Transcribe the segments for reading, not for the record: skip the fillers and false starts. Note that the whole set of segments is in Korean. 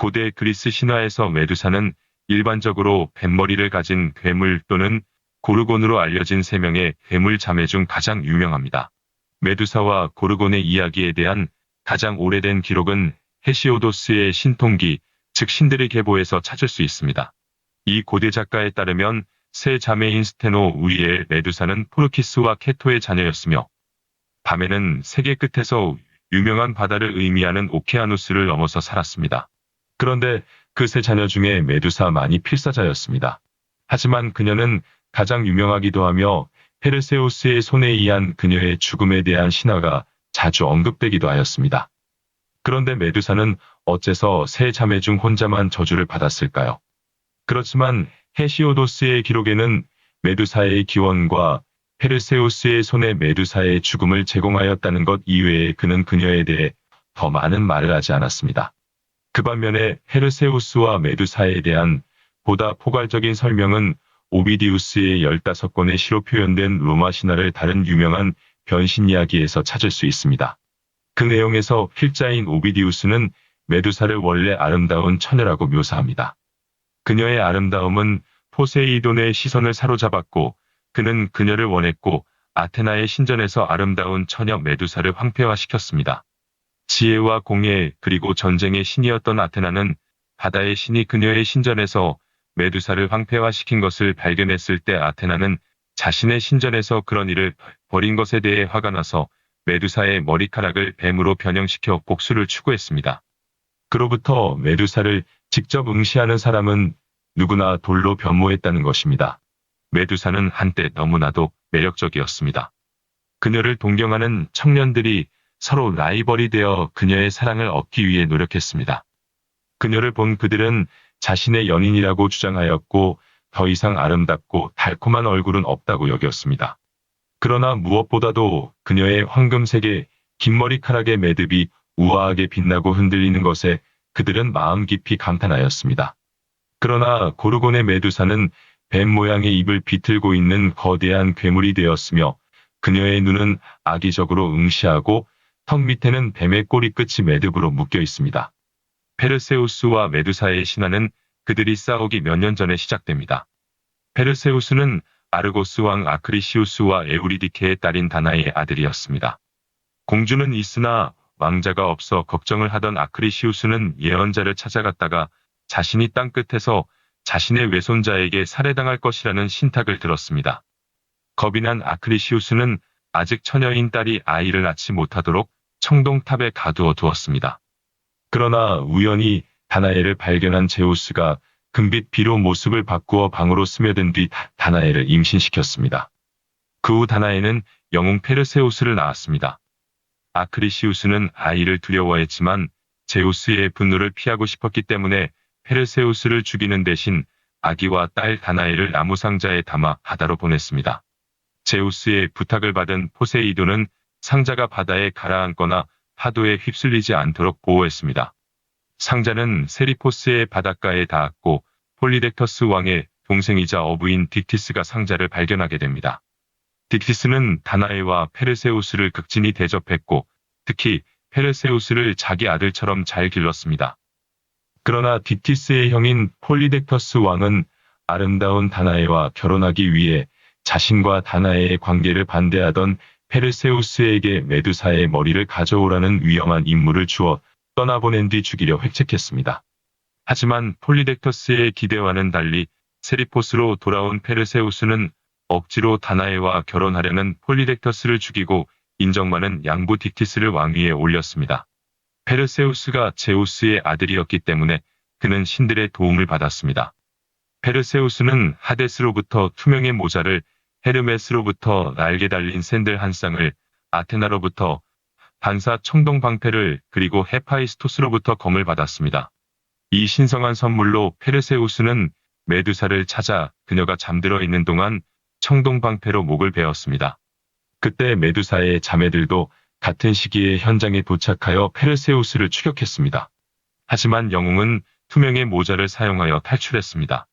고대 그리스 신화에서 메두사는 일반적으로 뱀머리를 가진 괴물 또는 고르곤으로 알려진 세 명의 괴물 자매 중 가장 유명합니다. 메두사와 고르곤의 이야기에 대한 가장 오래된 기록은 헤시오도스의 신통기, 즉 신들의 계보에서 찾을 수 있습니다. 이 고대 작가에 따르면 세 자매인 스테노, 우리엘, 메두사는 포르키스와 케토의 자녀였으며 밤에는 세계 끝에서 유명한 바다를 의미하는 오케아누스를 넘어서 살았습니다. 그런데 그 세 자녀 중에 메두사만이 필사자였습니다. 하지만 그녀는 가장 유명하기도 하며 페르세우스의 손에 의한 그녀의 죽음에 대한 신화가 자주 언급되기도 하였습니다. 그런데 메두사는 어째서 세 자매 중 혼자만 저주를 받았을까요? 그렇지만 헤시오도스의 기록에는 메두사의 기원과 페르세우스의 손에 메두사의 죽음을 제공하였다는 것 이외에 그는 그녀에 대해 더 많은 말을 하지 않았습니다. 그 반면에 페르세우스와 메두사에 대한 보다 포괄적인 설명은 오비디우스의 15권의 시로 표현된 로마 신화를 다른 유명한 변신 이야기에서 찾을 수 있습니다. 그 내용에서 필자인 오비디우스는 메두사를 원래 아름다운 처녀라고 묘사합니다. 그녀의 아름다움은 포세이돈의 시선을 사로잡았고 그는 그녀를 원했고 아테나의 신전에서 아름다운 처녀 메두사를 황폐화시켰습니다. 지혜와 공예 그리고 전쟁의 신이었던 아테나는 바다의 신이 그녀의 신전에서 메두사를 황폐화시킨 것을 발견했을 때 아테나는 자신의 신전에서 그런 일을 벌인 것에 대해 화가 나서 메두사의 머리카락을 뱀으로 변형시켜 복수를 추구했습니다. 그로부터 메두사를 직접 응시하는 사람은 누구나 돌로 변모했다는 것입니다. 메두사는 한때 너무나도 매력적이었습니다. 그녀를 동경하는 청년들이 서로 라이벌이 되어 그녀의 사랑을 얻기 위해 노력했습니다. 그녀를 본 그들은 자신의 연인이라고 주장하였고 더 이상 아름답고 달콤한 얼굴은 없다고 여겼습니다. 그러나 무엇보다도 그녀의 황금색의 긴 머리카락의 매듭이 우아하게 빛나고 흔들리는 것에 그들은 마음 깊이 감탄하였습니다. 그러나 고르곤의 메두사는 뱀 모양의 입을 비틀고 있는 거대한 괴물이 되었으며 그녀의 눈은 악의적으로 응시하고 턱 밑에는 뱀의 꼬리 끝이 매듭으로 묶여 있습니다. 페르세우스와 메두사의 신화는 그들이 싸우기 몇 년 전에 시작됩니다. 페르세우스는 아르고스 왕 아크리시우스와 에우리디케의 딸인 다나이의 아들이었습니다. 공주는 있으나 왕자가 없어 걱정을 하던 아크리시우스는 예언자를 찾아갔다가 자신이 땅 끝에서 자신의 외손자에게 살해당할 것이라는 신탁을 들었습니다. 겁이 난 아크리시우스는 아직 처녀인 딸이 아이를 낳지 못하도록 청동탑에 가두어 두었습니다. 그러나 우연히 다나에를 발견한 제우스가 금빛 비로 모습을 바꾸어 방으로 스며든 뒤 다나에를 임신시켰습니다. 그 후 다나에는 영웅 페르세우스를 낳았습니다. 아크리시우스는 아이를 두려워했지만 제우스의 분노를 피하고 싶었기 때문에 페르세우스를 죽이는 대신 아기와 딸 다나에를 나무 상자에 담아 바다로 보냈습니다. 제우스의 부탁을 받은 포세이돈은 상자가 바다에 가라앉거나 파도에 휩쓸리지 않도록 보호했습니다. 상자는 세리포스의 바닷가에 닿았고 폴리덱터스 왕의 동생이자 어부인 딕티스가 상자를 발견하게 됩니다. 딕티스는 다나에와 페르세우스를 극진히 대접했고 특히 페르세우스를 자기 아들처럼 잘 길렀습니다. 그러나 딕티스의 형인 폴리덱터스 왕은 아름다운 다나에와 결혼하기 위해 자신과 다나에의 관계를 반대하던 페르세우스에게 메두사의 머리를 가져오라는 위험한 임무를 주어 떠나보낸 뒤 죽이려 획책했습니다. 하지만 폴리덱터스의 기대와는 달리 세리포스로 돌아온 페르세우스는 억지로 다나에와 결혼하려는 폴리덱터스를 죽이고 인정 많은 양부 딕티스를 왕위에 올렸습니다. 페르세우스가 제우스의 아들이었기 때문에 그는 신들의 도움을 받았습니다. 페르세우스는 하데스로부터 투명의 모자를, 헤르메스로부터 날개 달린 샌들 한 쌍을, 아테나로부터 반사 청동 방패를 그리고 헤파이스토스로부터 검을 받았습니다. 이 신성한 선물로 페르세우스는 메두사를 찾아 그녀가 잠들어 있는 동안 청동 방패로 목을 베었습니다. 그때 메두사의 자매들도 같은 시기에 현장에 도착하여 페르세우스를 추격했습니다. 하지만 영웅은 투명의 모자를 사용하여 탈출했습니다.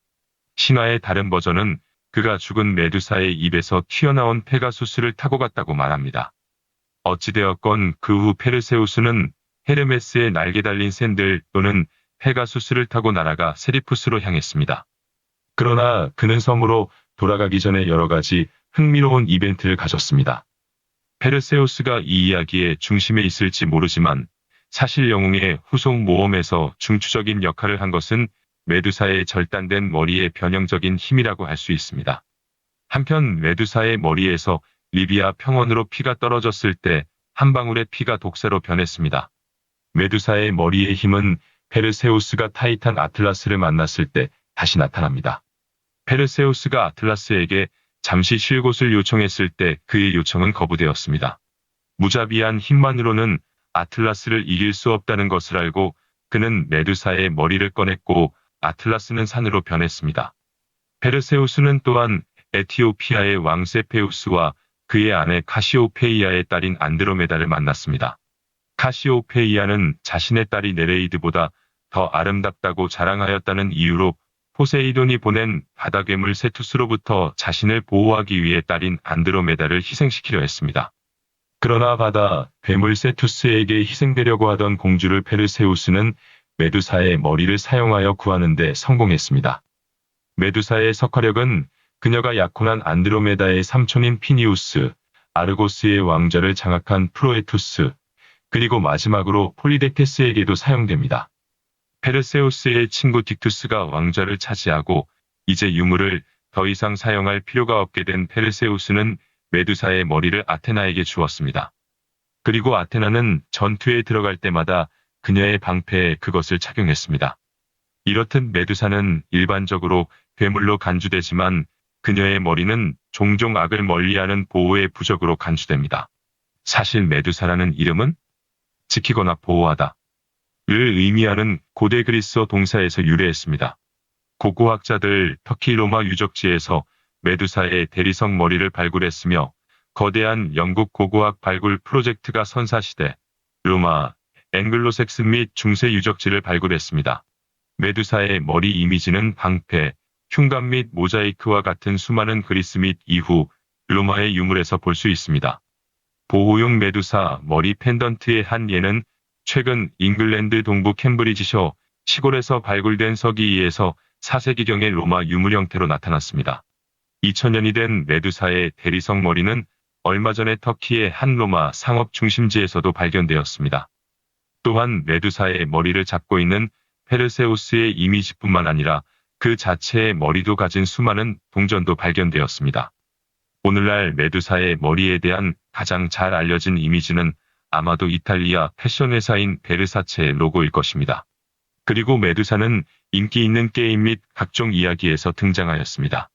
신화의 다른 버전은 그가 죽은 메두사의 입에서 튀어나온 페가수스를 타고 갔다고 말합니다. 어찌되었건 그 후 페르세우스는 헤르메스의 날개 달린 샌들 또는 페가수스를 타고 날아가 세리푸스로 향했습니다. 그러나 그는 섬으로 돌아가기 전에 여러 가지 흥미로운 이벤트를 가졌습니다. 페르세우스가 이 이야기의 중심에 있을지 모르지만 사실 영웅의 후속 모험에서 중추적인 역할을 한 것은 메두사의 절단된 머리의 변형적인 힘이라고 할 수 있습니다. 한편 메두사의 머리에서 리비아 평원으로 피가 떨어졌을 때 한 방울의 피가 독사로 변했습니다. 메두사의 머리의 힘은 페르세우스가 타이탄 아틀라스를 만났을 때 다시 나타납니다. 페르세우스가 아틀라스에게 잠시 쉴 곳을 요청했을 때 그의 요청은 거부되었습니다. 무자비한 힘만으로는 아틀라스를 이길 수 없다는 것을 알고 그는 메두사의 머리를 꺼냈고 아틀라스는 산으로 변했습니다. 페르세우스는 또한 에티오피아의 왕 세페우스와 그의 아내 카시오페이아의 딸인 안드로메다를 만났습니다. 카시오페이아는 자신의 딸이 네레이드보다 더 아름답다고 자랑하였다는 이유로 포세이돈이 보낸 바다괴물 세투스로부터 자신을 보호하기 위해 딸인 안드로메다를 희생시키려 했습니다. 그러나 바다 괴물 세투스에게 희생되려고 하던 공주를 페르세우스는 메두사의 머리를 사용하여 구하는 데 성공했습니다. 메두사의 석화력은 그녀가 약혼한 안드로메다의 삼촌인 피니우스, 아르고스의 왕좌를 장악한 프로에투스, 그리고 마지막으로 폴리데테스에게도 사용됩니다. 페르세우스의 친구 딕투스가 왕좌를 차지하고 이제 유물을 더 이상 사용할 필요가 없게 된 페르세우스는 메두사의 머리를 아테나에게 주었습니다. 그리고 아테나는 전투에 들어갈 때마다 그녀의 방패에 그것을 착용했습니다. 이렇듯 메두사는 일반적으로 괴물로 간주되지만 그녀의 머리는 종종 악을 멀리하는 보호의 부적으로 간주됩니다. 사실 메두사라는 이름은 지키거나 보호하다 를 의미하는 고대 그리스어 동사에서 유래했습니다. 고고학자들 터키 로마 유적지에서 메두사의 대리석 머리를 발굴했으며 거대한 영국 고고학 발굴 프로젝트가 선사시대 로마, 앵글로색슨 및 중세 유적지를 발굴했습니다. 메두사의 머리 이미지는 방패, 흉감 및 모자이크와 같은 수많은 그리스 및 이후 로마의 유물에서 볼 수 있습니다. 보호용 메두사 머리 펜던트의 한 예는 최근 잉글랜드 동부 캠브리지셔 시골에서 발굴된 서기이에서 4세기경의 로마 유물 형태로 나타났습니다. 2000년이 된 메두사의 대리석 머리는 얼마 전에 터키의 한 로마 상업 중심지에서도 발견되었습니다. 또한 메두사의 머리를 잡고 있는 페르세우스의 이미지뿐만 아니라 그 자체의 머리도 가진 수많은 동전도 발견되었습니다. 오늘날 메두사의 머리에 대한 가장 잘 알려진 이미지는 아마도 이탈리아 패션 회사인 베르사체의 로고일 것입니다. 그리고 메두사는 인기 있는 게임 및 각종 이야기에서 등장하였습니다.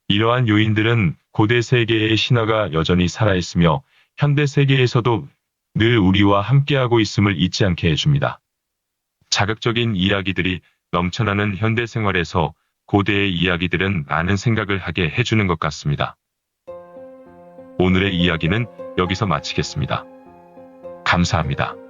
이러한 요인들은 고대 세계의 신화가 여전히 살아있으며 현대 세계에서도 늘 우리와 함께하고 있음을 잊지 않게 해줍니다. 자극적인 이야기들이 넘쳐나는 현대 생활에서 고대의 이야기들은 많은 생각을 하게 해주는 것 같습니다. 오늘의 이야기는 여기서 마치겠습니다. 감사합니다.